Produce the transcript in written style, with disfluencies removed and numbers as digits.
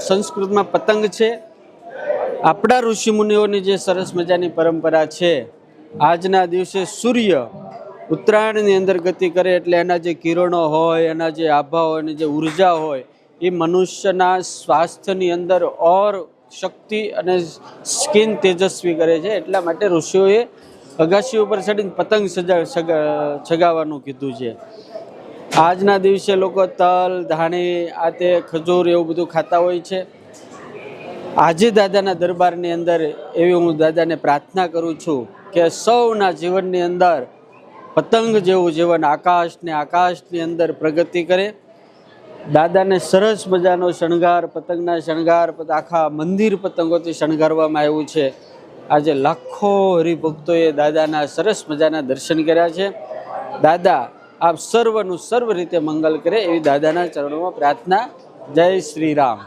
સંસ્કૃતમાં પતંગ છે. આપણા ઋષિમુનિઓની જે સરસ મજાની પરંપરા છે, આજના દિવસે સૂર્ય ઉત્તરાયણની અંદર ગતિ કરે એટલે એના જે કિરણો હોય, એના જે આભા હોય, એની જે ઉર્જા હોય, એ મનુષ્યના સ્વાસ્થ્યની અંદર ઓર શક્તિ અને સ્કિન તેજસ્વી કરે છે. એટલા માટે ઋષિઓએ અગાશી ઉપર ચડીને પતંગ ચગાવવાનું કીધું છે. આજના દિવસે લોકો તલ, ધાણી, આ તે ખજૂર એવું બધું ખાતા હોય છે. આજે દાદાના દરબારની અંદર એવી હું દાદાને પ્રાર્થના કરું છું કે સૌના જીવનની અંદર પતંગ જેવું જીવન આકાશની અંદર પ્રગતિ કરે. દાદાને સરસ મજાનો શણગાર, પતંગના શણગાર, આખા મંદિર પતંગોથી શણગારવામાં આવ્યું છે. આજે લાખો હરિભક્તોએ દાદાના સરસ મજાના દર્શન કર્યા છે. દાદા આપ સર્વનું સર્વ રીતે મંગલ કરે એવી દાદાના ચરણોમાં પ્રાર્થના. જય શ્રી રામ.